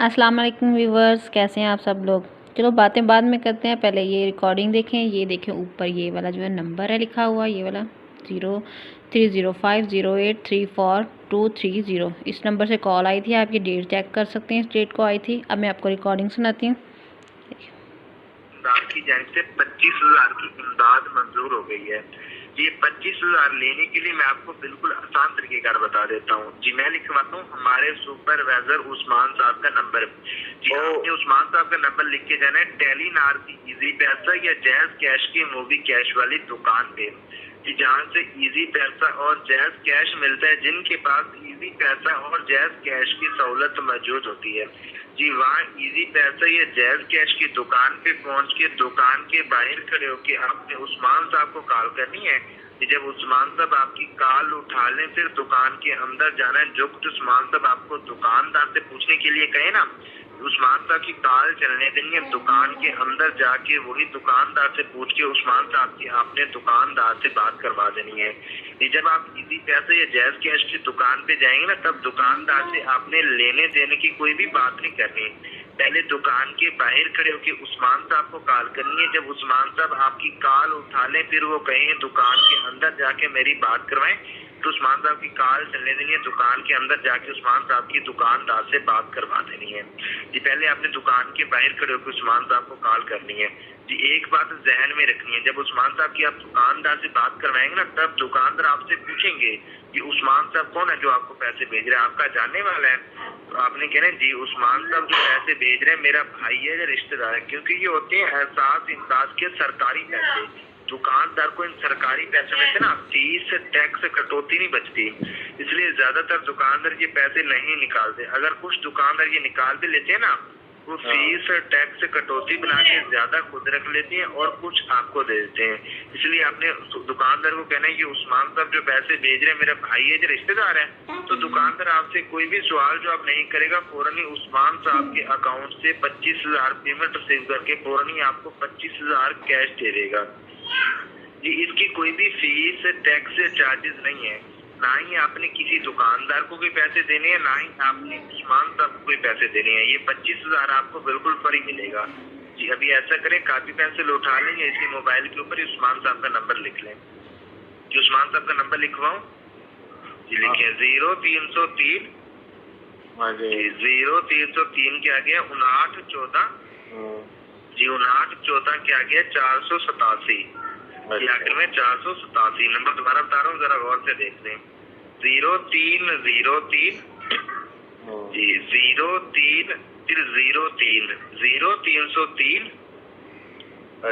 अस्सलाम वालेकुम व्यूवर्स, कैसे हैं आप सब लोग। चलो बातें बाद में करते हैं, पहले ये रिकॉर्डिंग देखें। ये देखें ऊपर ये वाला जो है नंबर है लिखा हुआ, ये वाला 0305083423 इस नंबर से कॉल आई थी। आप ये डेट चेक कर सकते हैं, इस डेट को आई थी। अब मैं आपको रिकॉर्डिंग सुनाती हूँ। की जानिब से 25,000 की इमदाद मंजूर हो गई है। ये 25,000 लेने के लिए मैं आपको बिल्कुल आसान तरीकेकार बता देता हूँ। जी मैं लिखवाता हूँ हमारे सुपरवाइजर उस्मान साहब का नंबर। जी आपने उस्मान साहब का नंबर लिख के जाना है टेलीनार की इजी पैसा या जैज कैश की मूवी कैश वाली दुकान पे, जहाँ से इजी पैसा और जैज कैश मिलता है। जिनके पास इजी पैसा और जैज कैश की सहूलत मौजूद होती है, जी वहाँ इजी पैसा या जैज कैश की दुकान पे पहुँच के दुकान के बाहर खड़े होके आपने उस्मान साहब को कॉल करनी है। जब उस्मान साहब आपकी कॉल उठा लें फिर दुकान के अंदर जाना है। जो कुछ उस्मान साहब आपको दुकानदार से पूछने के लिए कहे ना, उस्मान साहब की कॉल चलने देनी है। दुकान के अंदर जाके वही दुकानदार से पूछ के उस्मान साहब की आपने दुकानदार से बात करवा देनी है। जब आप इजी पैसे या जैज कैश की दुकान पे जाएंगे ना, तब दुकानदार से आपने लेने देने की कोई भी बात नहीं करनी। पहले दुकान के बाहर खड़े होकर उस्मान साहब को कॉल करनी है। जब उस्मान साहब आपकी कॉल उठा लें फिर वो कहें दुकान के अंदर जाके मेरी बात करवाएं, तो उस्मान साहब की कॉल चलने देनी है। दुकान के अंदर जाके उस्मान साहब की दुकानदार से बात करवा देनी है। जी पहले आपने दुकान के बाहर खड़े होकर उस्मान साहब को कॉल करनी है। जी एक बात जहन में रखनी है, जब उस्मान साहब की आप दुकानदार से बात करवाएंगे ना, तब दुकानदार आपसे पूछेंगे कि उस्मान साहब कौन है जो आपको पैसे भेज रहे हैं, आपका जानने वाला है। तो आपने कहना जी उस्मान साहब जो पैसे भेज रहे हैं मेरा भाई है या रिश्तेदार है, क्योंकि ये होते हैं एहसास इमदाद के सरकारी पैसे। दुकानदार को इन सरकारी पैसों में से ना फीस टैक्स कटौती नहीं बचती, इसलिए ज्यादातर दुकानदार ये पैसे नहीं निकालते। अगर कुछ दुकानदार ये निकाल भी लेते हैं ना, वो फीस टैक्स कटौती बना के ज्यादा खुद रख लेते हैं और कुछ आपको दे देते हैं। इसलिए आपने दुकानदार को कहना है कि उस्मान साहब जो पैसे भेज रहे हैं मेरा भाई है जो रिश्तेदार है। तो दुकानदार आपसे कोई भी सवाल जो आप नहीं करेगा, फौरन ही उस्मान साहब के अकाउंट से 25,000 पेमेंट रिसीव करके फौरन ही आपको 25,000 कैश दे देगा। जी इसकी कोई भी फीस टैक्स चार्जेस नहीं है, ना ही आपने किसी दुकानदार को कोई पैसे देने हैं, ना ही आपने उस्मान साहब को कोई पैसे देने हैं। ये 25,000 आपको बिल्कुल फ्री मिलेगा। जी अभी ऐसा करें, कापी पेंसिल उठा लेंगे, इसी मोबाइल के ऊपर उस्मान साहब का नंबर लिख लें। जी उस्मान साहब का नंबर लिखवाऊं? जी लिखे 0303 0303 के आगे 5914 जी 5914 के आगे 487 आखिर में 487 नंबर दोबारा बता रहा हूँ, जरा गौर से देख लें। 0303 जी 03 फिर 03 0303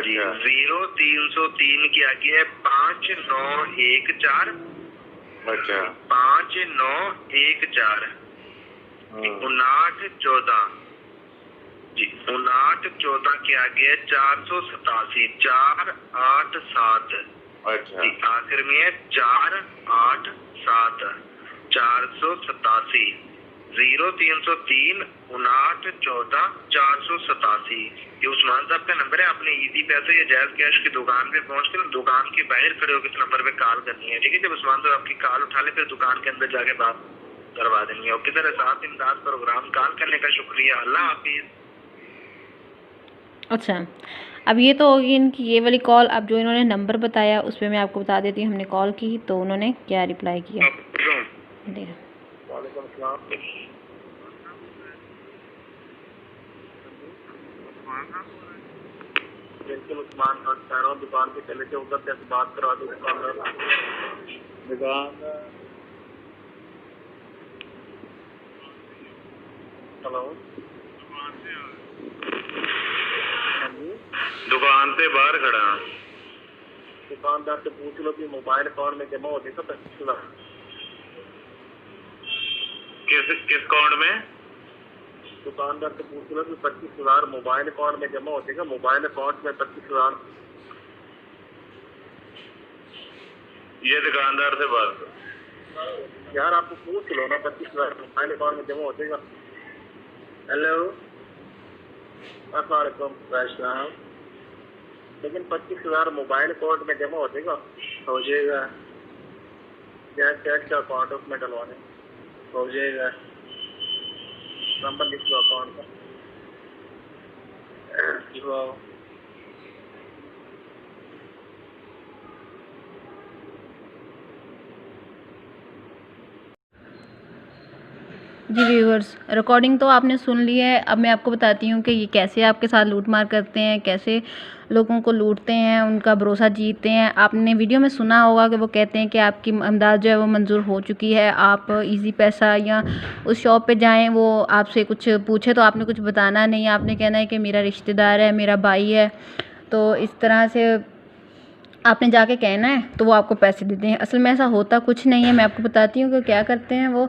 जी 0303 के आगे है 5914 5914 5914 जी 5914 के आगे है 487 487 जी आखिर में है 487 487 0303 5914 487 ये उस्मान साहब का नंबर है। आपने इजी पैसे या जैज कैश की दुकान पे पहुंचकर दुकान के बाहर खड़े होकर इस नंबर पे कॉल करनी है, ठीक है। जब उस्मान साहब आपकी कॉल उठा ले फिर दुकान के अंदर जाके बात करवा देंगे। और किधर साथ इमदाद प्रोग्राम कॉल करने का शुक्रिया, अल्लाह हाफिज। अच्छा, अब ये तो होगी इनकी ये वाली कॉल। अब जो इन्होंने नंबर बताया उस पर मैं आपको बता देती हूँ हमने कॉल की तो उन्होंने क्या रिप्लाई किया। बिल्कुल उस्मान बात कर रहा हूँ, दुकान पे चले थे उधर से बात करवा दो दुकान से बाहर खड़ा। दुकानदार से पूछ लो कि मोबाइल अकाउंट में जमा हो जाएगा 25,000। किस अकाउंट में? दुकानदार से पूछ लो कि 25,000 मोबाइल अकाउंट में जमा हो जाएगा। मोबाइल अकाउंट में 25,000। ये दुकानदार से बात यार आपको पूछ लो ना, 25,000 मोबाइल अकाउंट में जमा हो जाएगा। हेलो अस्सलाम, लेकिन 25,000 मोबाइल अकाउंट में जमा हो जाएगा? हो जाएगा। क्या कैश का अकाउंट उसमें डलवाने हो जाएगा। नंबर लिख लो अकाउंट का, लिखवाओ। जी व्यूअर्स, रिकॉर्डिंग तो आपने सुन ली है। अब मैं आपको बताती हूँ कि ये कैसे आपके साथ लूट मार करते हैं, कैसे लोगों को लूटते हैं, उनका भरोसा जीतते हैं। आपने वीडियो में सुना होगा कि वो कहते हैं कि आपकी इमदाद जो है वो मंजूर हो चुकी है, आप इजी पैसा या उस शॉप पे जाएं, वो आपसे कुछ पूछे तो आपने कुछ बताना नहीं, आपने कहना है कि मेरा रिश्तेदार है, मेरा भाई है। तो इस तरह से आपने जाके कहना है तो वो आपको पैसे देते हैं। असल में ऐसा होता कुछ नहीं है। मैं आपको बताती हूँ कि क्या करते हैं वो।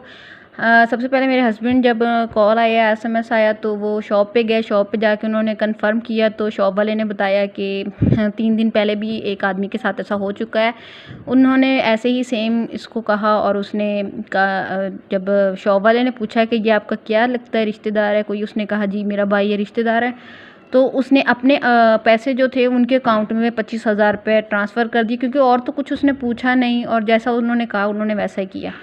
सबसे पहले मेरे हस्बैंड जब कॉल आया, एसएमएस आया, तो वो शॉप पे गए। शॉप पे जाके उन्होंने कंफर्म किया तो शॉप वाले ने बताया कि 3 दिन पहले भी एक आदमी के साथ ऐसा हो चुका है। उन्होंने ऐसे ही सेम इसको कहा और उसने जब शॉप वाले ने पूछा कि ये आपका क्या लगता है, रिश्तेदार है कोई, उसने कहा जी मेरा भाई है, रिश्तेदार है। तो उसने अपने पैसे जो थे उनके अकाउंट में 25,000 रुपये ट्रांसफ़र कर दिए, क्योंकि और तो कुछ उसने पूछा नहीं और जैसा उन्होंने कहा उन्होंने वैसा ही किया।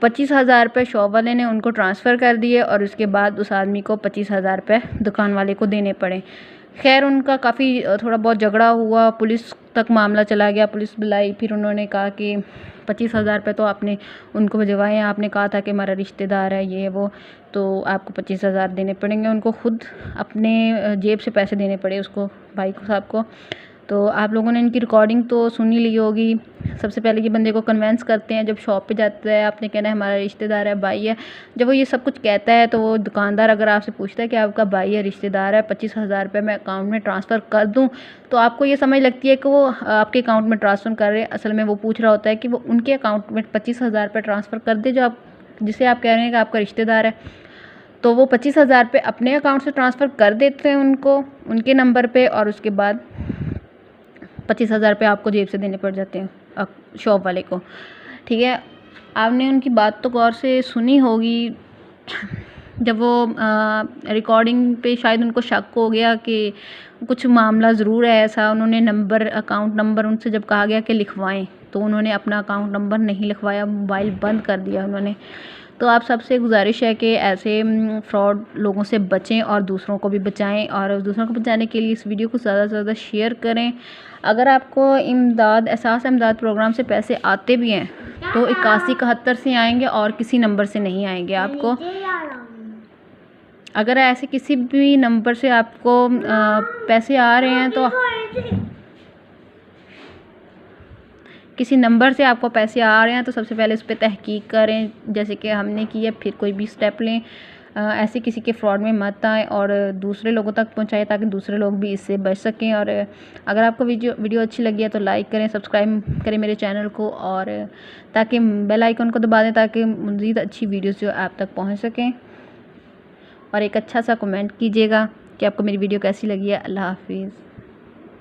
25,000 रुपये शॉप वाले ने उनको ट्रांसफ़र कर दिए और उसके बाद उस आदमी को 25,000 रुपये दुकान वाले को देने पड़े। खैर उनका काफ़ी थोड़ा बहुत झगड़ा हुआ, पुलिस तक मामला चला गया, पुलिस बुलाई। फिर उन्होंने कहा कि 25,000 रुपये तो आपने उनको भिजवाए हैं, आपने कहा था कि हमारा रिश्तेदार है ये वो, तो आपको 25,000 देने पड़ेंगे। उनको खुद अपने जेब से पैसे देने पड़े उसको, भाई को साहब को। तो आप लोगों ने इनकी रिकॉर्डिंग तो सुन ही ली होगी। सबसे पहले ये बंदे को कन्वेंस करते हैं, जब शॉप पे जाता है आपने कहना है हमारा रिश्तेदार है, भाई है। जब वो ये सब कुछ कहता है तो वो दुकानदार अगर आपसे पूछता है कि आपका भाई है, रिश्तेदार है, 25,000 रुपये मैं अकाउंट में ट्रांसफ़र कर दूं, तो आपको ये समझ लगती है कि वो आपके अकाउंट में ट्रांसफ़र कर रहे हैं। असल में वो पूछ रहा होता है कि वो उनके अकाउंट में 25,000 रुपये ट्रांसफ़र कर दे जो आप जिसे आप कह रहे हैं कि आपका रिश्तेदार है। तो वो 25,000 रुपये अपने अकाउंट से ट्रांसफ़र कर देते हैं उनको, उनके नंबर पे, और उसके बाद 25,000 रुपये आपको जेब से देने पड़ जाते हैं शॉप वाले को। ठीक है, आपने उनकी बात तो गौर से सुनी होगी। जब वो रिकॉर्डिंग पे शायद उनको शक हो गया कि कुछ मामला ज़रूर है ऐसा, उन्होंने नंबर, अकाउंट नंबर उनसे जब कहा गया कि लिखवाएं तो उन्होंने अपना अकाउंट नंबर नहीं लिखवाया, मोबाइल बंद कर दिया उन्होंने। तो आप सबसे गुजारिश है कि ऐसे फ्रॉड लोगों से बचें और दूसरों को भी बचाएं, और दूसरों को बचाने के लिए इस वीडियो को ज़्यादा से ज़्यादा शेयर करें। अगर आपको इमदाद, एहसास इमदाद प्रोग्राम से पैसे आते भी हैं तो 8171 से आएंगे और किसी नंबर से नहीं आएंगे आपको। अगर ऐसे किसी भी नंबर से आपको पैसे आ रहे हैं तो किसी नंबर से आपको पैसे आ रहे हैं तो सबसे पहले उस पर तहकीक करें, जैसे कि हमने की है। फिर कोई भी स्टेप लें, ऐसे किसी के फ्रॉड में मत आएँ और दूसरे लोगों तक पहुंचाएं ताकि दूसरे लोग भी इससे बच सकें। और अगर आपको वीडियो अच्छी लगी है तो लाइक करें, सब्सक्राइब करें मेरे चैनल को, और ताकि बेल आइकन को दबा दें ताकि मज़ीद अच्छी वीडियोस जो आप तक पहुँच सकें। और एक अच्छा सा कमेंट कीजिएगा कि आपको मेरी वीडियो कैसी लगी है। अल्लाह हाफिज़।